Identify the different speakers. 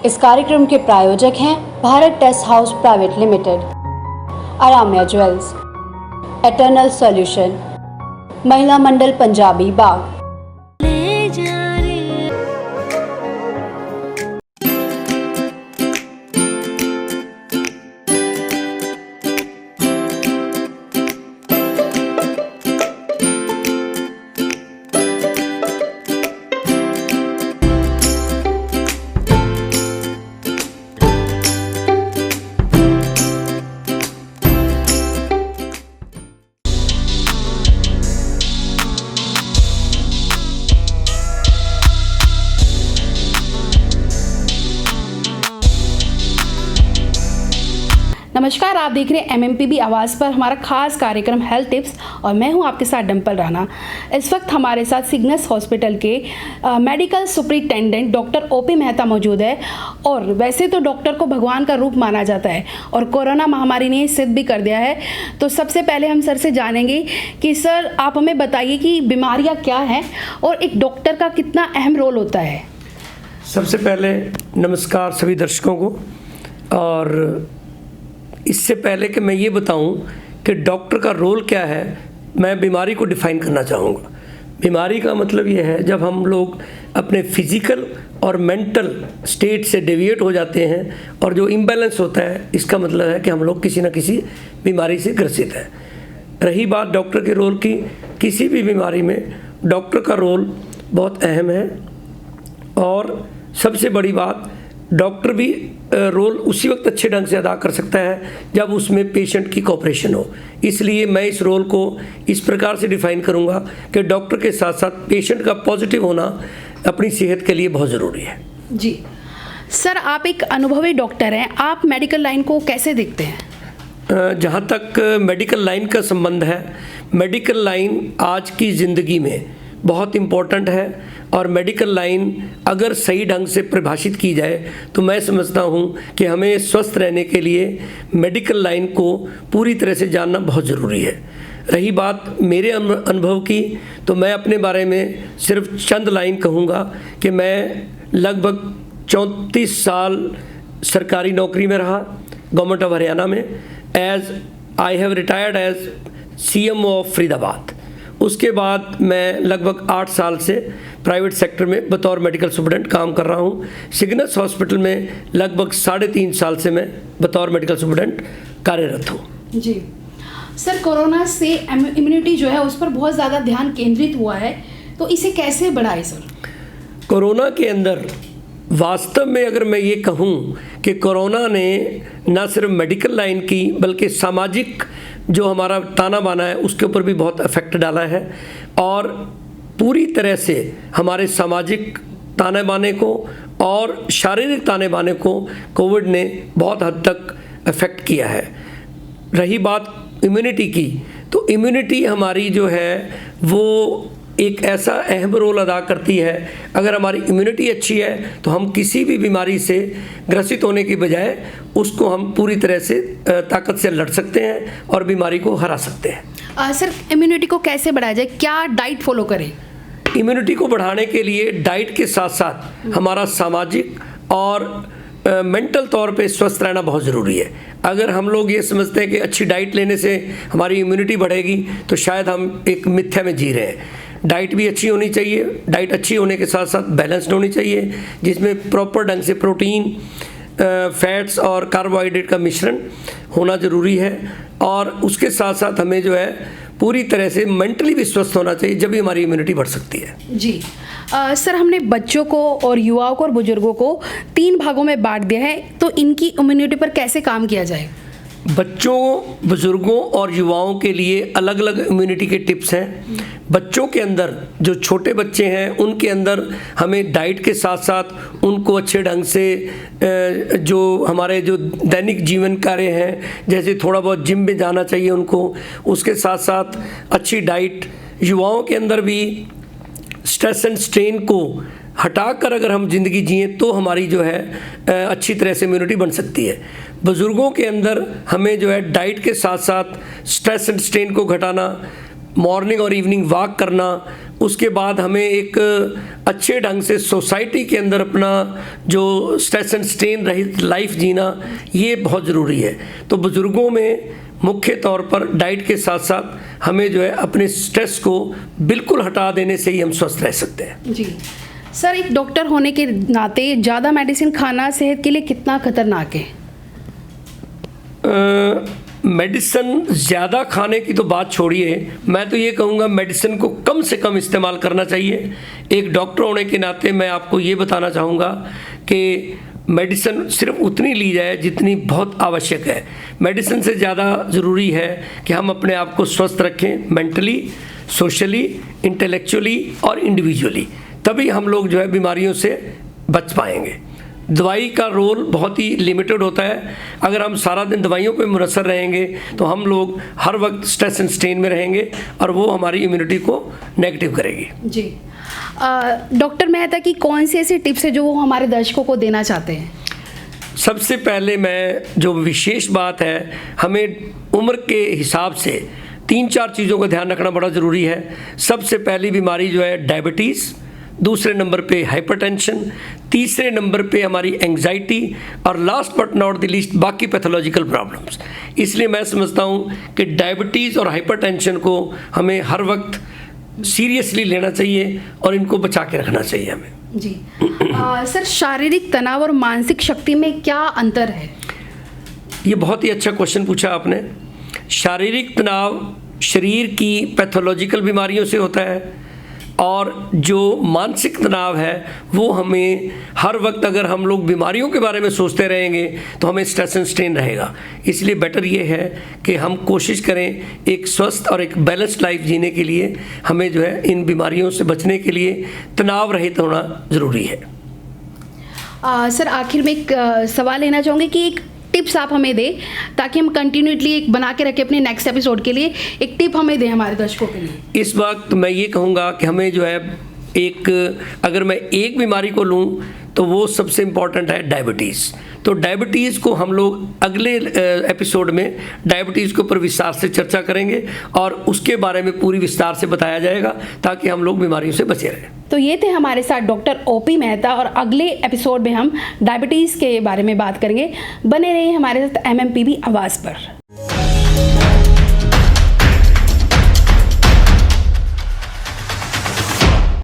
Speaker 1: इस कार्यक्रम के प्रायोजक हैं Bharat test house private limited, Aramya jewels, eternal solution, Mahila Mandal Punjabi बाग।
Speaker 2: नमस्कार, आप देख रहे हैं MMPB आवाज़ पर हमारा खास कार्यक्रम हेल्थ टिप्स और मैं हूं आपके साथ डिम्पल राणा। इस वक्त हमारे साथ सिग्नस हॉस्पिटल के medical superintendent doctor OP Mehta मौजूद है। और वैसे तो डॉक्टर को भगवान का रूप माना जाता है और कोरोना महामारी ने सिद्ध भी कर दिया है। तो सबसे पहले हम सर से जानेंगे कि सर आप हमें बताइए कि बीमारियाँ क्या हैं और एक डॉक्टर का कितना अहम रोल होता है।
Speaker 3: सबसे पहले नमस्कार सभी दर्शकों को। और इससे पहले कि मैं ये बताऊं कि डॉक्टर का रोल क्या है, मैं बीमारी को डिफ़ाइन करना चाहूँगा। बीमारी का मतलब ये है जब हम लोग अपने फिज़िकल और मेंटल स्टेट से डेविएट हो जाते हैं और जो इम्बैलेंस होता है, इसका मतलब है कि हम लोग किसी न किसी बीमारी से ग्रसित हैं। रही बात डॉक्टर के रोल की, किसी भी बीमारी में डॉक्टर का रोल बहुत अहम है। और सबसे बड़ी बात, डॉक्टर भी रोल उसी वक्त अच्छे ढंग से अदा कर सकता है जब उसमें पेशेंट की कोऑपरेशन हो। इसलिए मैं इस रोल को इस प्रकार से डिफ़ाइन करूंगा कि डॉक्टर के साथ साथ पेशेंट का पॉजिटिव होना अपनी सेहत के लिए बहुत ज़रूरी है।
Speaker 2: जी सर, आप एक अनुभवी डॉक्टर हैं, आप मेडिकल लाइन को कैसे देखते हैं?
Speaker 3: जहाँ तक मेडिकल लाइन का संबंध है, मेडिकल लाइन आज की ज़िंदगी में बहुत इम्पोर्टेंट है। और मेडिकल लाइन अगर सही ढंग से परिभाषित की जाए तो मैं समझता हूँ कि हमें स्वस्थ रहने के लिए मेडिकल लाइन को पूरी तरह से जानना बहुत ज़रूरी है। रही बात मेरे अनुभव की, तो मैं अपने बारे में सिर्फ चंद लाइन कहूँगा कि मैं लगभग 34 साल सरकारी नौकरी में रहा गवर्नमेंट ऑफ हरियाणा में। I have retired as CMO of Faridabad. उसके बाद मैं लगभग 8 साल से प्राइवेट सेक्टर में बतौर मेडिकल सुपरडेंट काम कर रहा हूँ। सिग्नस हॉस्पिटल में लगभग 3.5 साल से मैं बतौर मेडिकल सुपरडेंट कार्यरत हूँ।
Speaker 2: जी सर, कोरोना से इम्यूनिटी जो है उस पर बहुत ज़्यादा ध्यान केंद्रित हुआ है, तो इसे कैसे बढ़ाए सर?
Speaker 3: कोरोना के अंदर वास्तव में अगर मैं ये कहूँ कि कोरोना ने न सिर्फ मेडिकल लाइन की बल्कि सामाजिक जो हमारा ताना बाना है उसके ऊपर भी बहुत इफेक्ट डाला है। और पूरी तरह से हमारे सामाजिक ताने बाने को और शारीरिक ताने बाने को कोविड ने बहुत हद तक इफेक्ट किया है। रही बात इम्यूनिटी की, तो इम्यूनिटी हमारी जो है वो एक ऐसा अहम रोल अदा करती है। अगर हमारी इम्यूनिटी अच्छी है तो हम किसी भी बीमारी से ग्रसित होने की बजाय उसको हम पूरी तरह से ताकत से लड़ सकते हैं और बीमारी को हरा सकते हैं।
Speaker 2: सर, इम्यूनिटी को कैसे बढ़ाया जाए, क्या डाइट फॉलो करें?
Speaker 3: इम्यूनिटी को बढ़ाने के लिए डाइट के साथ साथ हमारा सामाजिक और मेंटल तौर पे स्वस्थ रहना बहुत ज़रूरी है। अगर हम लोग ये समझते हैं कि अच्छी डाइट लेने से हमारी इम्यूनिटी बढ़ेगी तो शायद हम एक मिथ्या में जी रहे हैं। डाइट भी अच्छी होनी चाहिए। डाइट अच्छी होने के साथ साथ बैलेंस्ड होनी चाहिए, जिसमें प्रॉपर ढंग से प्रोटीन, फैट्स और कार्बोहाइड्रेट का मिश्रण होना ज़रूरी है। और उसके साथ साथ हमें जो है पूरी तरह से मेंटली भी स्वस्थ होना चाहिए, जब भी हमारी इम्यूनिटी बढ़ सकती है।
Speaker 2: जी सर, हमने बच्चों को और युवाओं को और बुजुर्गों को 3 भागों में बांट दिया है, तो इनकी इम्यूनिटी पर कैसे काम किया जाए?
Speaker 3: बच्चों, बुजुर्गों और युवाओं के लिए अलग अलग इम्यूनिटी के टिप्स हैं। बच्चों के अंदर, जो छोटे बच्चे हैं उनके अंदर हमें डाइट के साथ साथ उनको अच्छे ढंग से जो हमारे जो दैनिक जीवन कार्य हैं, जैसे थोड़ा बहुत जिम में जाना चाहिए उनको। उसके साथ साथ अच्छी डाइट। युवाओं के अंदर भी स्ट्रेस एंड स्ट्रेन को हटाकर अगर हम ज़िंदगी जिए तो हमारी जो है अच्छी तरह से इम्यूनिटी बन सकती है। बुज़ुर्गों के अंदर हमें जो है डाइट के साथ साथ स्ट्रेस एंड स्ट्रेन को घटाना, मॉर्निंग और इवनिंग वॉक करना, उसके बाद हमें एक अच्छे ढंग से सोसाइटी के अंदर अपना जो स्ट्रेस एंड स्ट्रेन रहित लाइफ जीना, ये बहुत ज़रूरी है। तो बुज़ुर्गों में मुख्य तौर पर डाइट के साथ साथ हमें जो है अपने स्ट्रेस को बिल्कुल हटा देने से ही हम स्वस्थ रह सकते हैं।
Speaker 2: जी सर, एक डॉक्टर होने के नाते ज़्यादा मेडिसिन खाना सेहत के लिए कितना खतरनाक है?
Speaker 3: मेडिसिन ज़्यादा खाने की तो बात छोड़िए, मैं तो ये कहूँगा मेडिसिन को कम से कम इस्तेमाल करना चाहिए। एक डॉक्टर होने के नाते मैं आपको ये बताना चाहूँगा कि मेडिसिन सिर्फ उतनी ली जाए जितनी बहुत आवश्यक है। मेडिसिन से ज़्यादा ज़रूरी है कि हम अपने आप को स्वस्थ रखें, मेंटली, सोशली, इंटेलेक्चुअली और इंडिविजुअली, तभी हम लोग जो है बीमारियों से बच पाएंगे। दवाई का रोल बहुत ही लिमिटेड होता है। अगर हम सारा दिन दवाइयों पे मुनसर रहेंगे तो हम लोग हर वक्त स्ट्रेस एंड स्ट्रेन में रहेंगे और वो हमारी इम्यूनिटी को नेगेटिव करेगी।
Speaker 2: जी डॉक्टर मेहता की कौन सी ऐसी टिप्स है जो वो हमारे दर्शकों को देना चाहते हैं?
Speaker 3: सबसे पहले मैं जो विशेष बात है, हमें उम्र के हिसाब से 3-4 चीज़ों का ध्यान रखना बड़ा ज़रूरी है। सबसे पहली बीमारी जो है डायबिटीज़, दूसरे नंबर पे हाइपरटेंशन, तीसरे नंबर पे हमारी एंग्जाइटी और last but not the least बाकी पैथोलॉजिकल प्रॉब्लम्स। इसलिए मैं समझता हूँ कि डायबिटीज़ और हाइपरटेंशन को हमें हर वक्त सीरियसली लेना चाहिए और इनको बचा के रखना चाहिए हमें।
Speaker 2: जी सर, शारीरिक तनाव और मानसिक शक्ति में क्या अंतर है?
Speaker 3: ये बहुत ही अच्छा क्वेश्चन पूछा आपने। शारीरिक तनाव शरीर की पैथोलॉजिकल बीमारियों से होता है और जो मानसिक तनाव है वो हमें हर वक्त, अगर हम लोग बीमारियों के बारे में सोचते रहेंगे तो हमें स्ट्रेस एंड स्ट्रेन रहेगा। इसलिए बेटर ये है कि हम कोशिश करें एक स्वस्थ और एक बैलेंस्ड लाइफ जीने के लिए हमें जो है इन बीमारियों से बचने के लिए तनाव रहित होना ज़रूरी है।
Speaker 2: सर, आखिर में एक सवाल लेना चाहूँगी कि एक टिप्स आप हमें दें ताकि हम कंटिन्यूटली एक बना के रखें अपने नेक्स्ट एपिसोड के लिए। एक टिप हमें दें हमारे दर्शकों के लिए।
Speaker 3: इस वक्त मैं ये कहूँगा कि हमें जो है अगर मैं एक बीमारी को लूँ तो वो सबसे इम्पॉर्टेंट है डायबिटीज़। तो डायबिटीज़ को हम लोग अगले एपिसोड में डायबिटीज़ के ऊपर विस्तार से चर्चा करेंगे और उसके बारे में पूरी विस्तार से बताया जाएगा ताकि हम लोग बीमारियों से बचे रहें।
Speaker 2: तो ये थे हमारे साथ डॉक्टर ओपी मेहता और अगले एपिसोड में हम डायबिटीज़ के बारे में बात करेंगे। बने रहिए हमारे साथ MMPB आवाज़ पर।